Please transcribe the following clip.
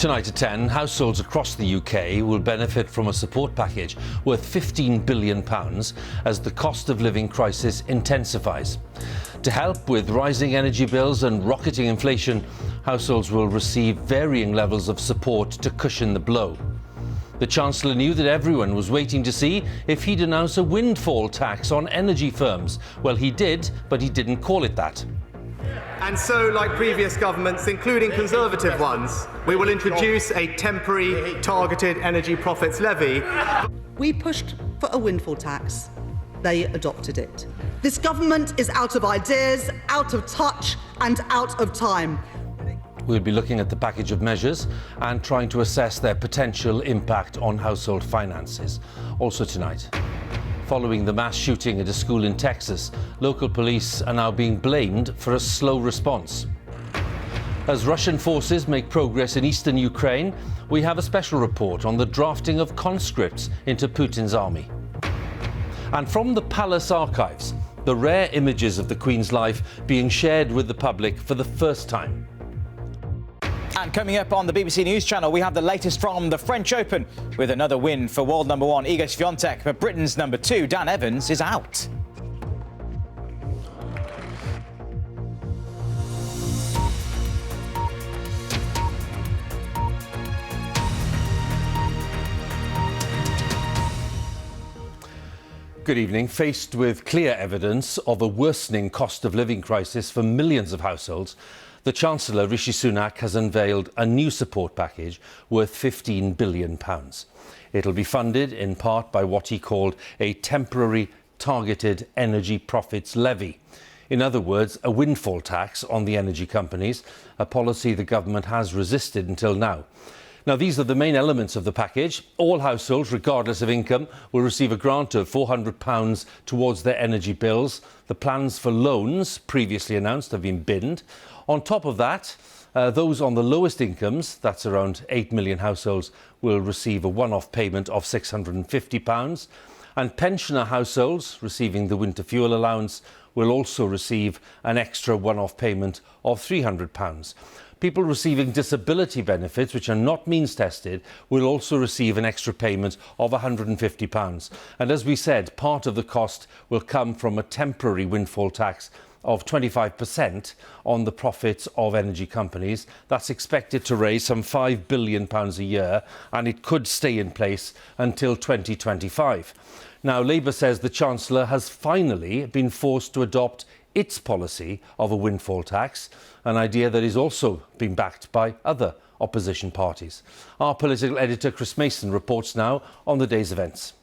Tonight at 10, households across the UK will benefit from a support package worth £15 billion as the cost of living crisis intensifies. To help with rising energy bills and rocketing inflation, households will receive varying levels of support to cushion the blow. The Chancellor knew that everyone was waiting to see if he'd announce a windfall tax on energy firms. Well, he did, but he didn't call it that. And so, like previous governments, including Conservative ones, we will introduce a temporary targeted energy profits levy. We pushed for a windfall tax. They adopted it. This government is out of ideas, out of touch and out of time. We'll be looking at the package of measures and trying to assess their potential impact on household finances. Also tonight, following the mass shooting at a school in Texas, local police are now being blamed for a slow response. As Russian forces make progress in eastern Ukraine, we have a special report on the drafting of conscripts into Putin's army. And from the palace archives, the rare images of the Queen's life being shared with the public for the first time. And coming up on the BBC News Channel, we have the latest from the French Open with another win for world number 1 Iga Swiatek, but Britain's number 2 Dan Evans is out. Good evening. Faced with clear evidence of a worsening cost of living crisis for millions of households, the Chancellor, Rishi Sunak, has unveiled a new support package worth £15 billion. It'll be funded in part by what he called a temporary targeted energy profits levy. In other words, a windfall tax on the energy companies, a policy the government has resisted until now. Now, these are the main elements of the package. All households, regardless of income, will receive a grant of £400 towards their energy bills. The plans for loans, previously announced, have been binned. On top of that, those on the lowest incomes, that's around 8 million households, will receive a one-off payment of £650. And pensioner households receiving the winter fuel allowance will also receive an extra one-off payment of £300. People receiving disability benefits, which are not means tested, will also receive an extra payment of £150. And as we said, part of the cost will come from a temporary windfall tax of 25% on the profits of energy companies. That's expected to raise some £5 billion a year, and it could stay in place until 2025. Now, Labour says the Chancellor has finally been forced to adopt its policy of a windfall tax, an idea that is also being backed by other opposition parties. Our political editor, Chris Mason, reports now on the day's events.